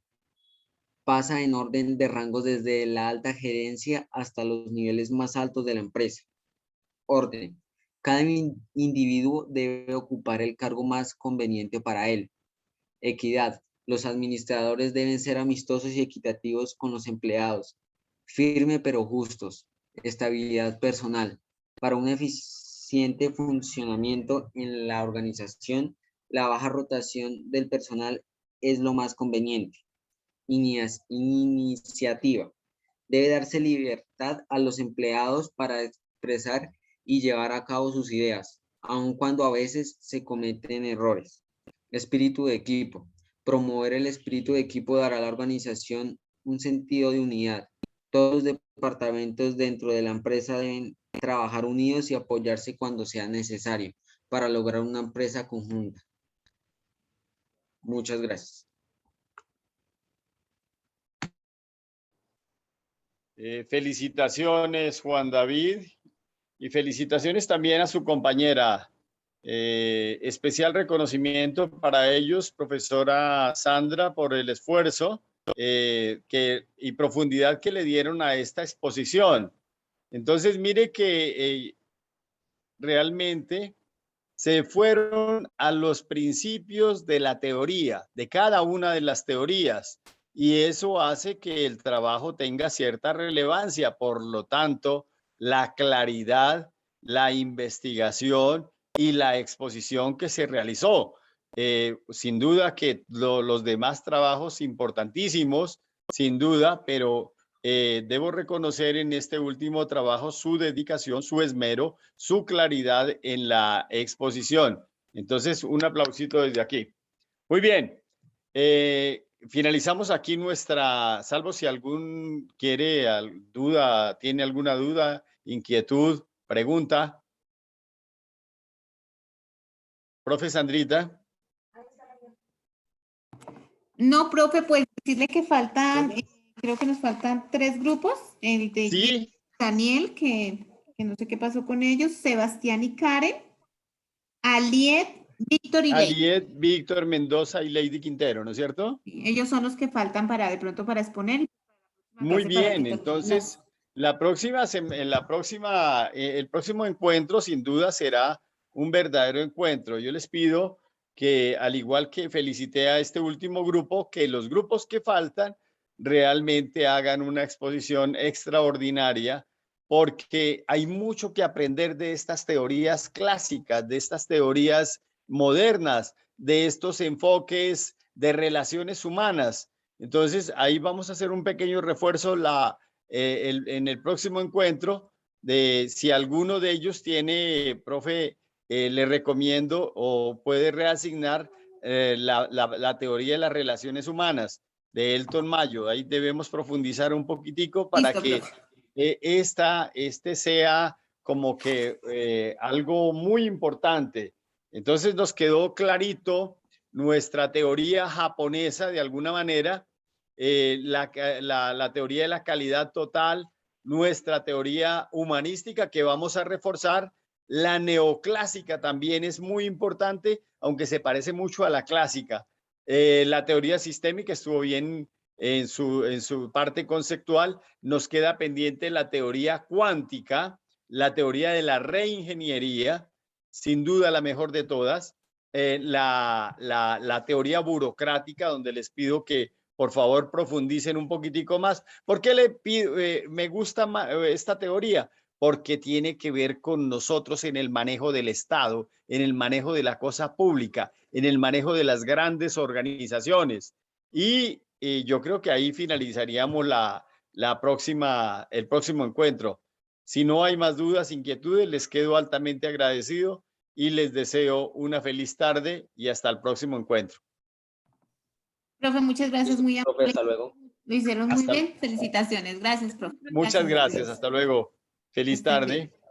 S12: pasa en orden de rangos desde la alta gerencia hasta los niveles más altos de la empresa. Orden. Cada individuo debe ocupar el cargo más conveniente para él. Equidad. Los administradores deben ser amistosos y equitativos con los empleados, firme pero justos. Estabilidad personal. Para un eficiente funcionamiento en la organización, la baja rotación del personal es lo más conveniente. Iniciativa. Debe darse libertad a los empleados para expresar y llevar a cabo sus ideas, aun cuando a veces se cometen errores. Espíritu de equipo. Promover el espíritu de equipo dará a la organización un sentido de unidad. Todos los departamentos dentro de la empresa deben trabajar unidos y apoyarse cuando sea necesario para lograr una empresa conjunta. Muchas gracias.
S2: Felicitaciones, Juan David, y felicitaciones también a su compañera. Especial reconocimiento para ellos, profesora Sandra, por el esfuerzo y profundidad que le dieron a esta exposición. Entonces, mire que realmente se fueron a los principios de la teoría, de cada una de las teorías, y eso hace que el trabajo tenga cierta relevancia. Por lo tanto, la claridad, la investigación y la exposición que se realizó. Sin duda que los demás trabajos importantísimos, sin duda, pero debo reconocer en este último trabajo su dedicación, su esmero, su claridad en la exposición. Entonces, un aplausito desde aquí. Muy bien. Finalizamos aquí nuestra, salvo si algún tiene alguna duda, inquietud, pregunta. Profe Sandrita.
S1: No, profe, pues decirle que faltan, creo que nos faltan 3 grupos. El de
S2: ¿Sí?
S1: Daniel, que no sé qué pasó con ellos, Sebastián y Karen, Aliet, Víctor y Lady.
S2: Aliet, Víctor Mendoza y Lady Quintero, ¿no es cierto?
S1: Ellos son los que faltan para de pronto para exponer.
S2: Muy
S1: clase para
S2: bien,
S1: que
S2: entonces el próximo encuentro sin duda será un verdadero encuentro. Yo les pido que, al igual que felicité a este último grupo, que los grupos que faltan realmente hagan una exposición extraordinaria, porque hay mucho que aprender de estas teorías clásicas, de estas teorías modernas, de estos enfoques de relaciones humanas. Entonces, ahí vamos a hacer un pequeño refuerzo en el próximo encuentro, de si alguno de ellos tiene, profe, le recomiendo o puede reasignar la teoría de las relaciones humanas de Elton Mayo. Ahí debemos profundizar un poquitico para
S1: Listo,
S2: que este sea como que algo muy importante. Entonces nos quedó clarito nuestra teoría japonesa de alguna manera, la teoría de la calidad total, nuestra teoría humanística que vamos a reforzar. La neoclásica también es muy importante, aunque se parece mucho a la clásica. La teoría sistémica estuvo bien en su parte conceptual. Nos queda pendiente la teoría cuántica, la teoría de la reingeniería, sin duda la mejor de todas, la teoría burocrática, donde les pido que por favor profundicen un poquitico más. ¿Por qué le pido, me gusta esta teoría? Porque tiene que ver con nosotros en el manejo del Estado, en el manejo de la cosa pública, en el manejo de las grandes organizaciones. Y yo creo que ahí finalizaríamos el próximo encuentro. Si no hay más dudas, inquietudes, les quedo altamente agradecido y les deseo una feliz tarde y hasta el próximo encuentro.
S1: Profe, muchas gracias, muy
S12: Profe,
S1: amable.
S12: hasta luego.
S1: Lo hicieron muy bien. Felicitaciones. Gracias, profe.
S2: Muchas gracias. Hasta luego. Feliz
S1: Estén bien.
S2: tarde.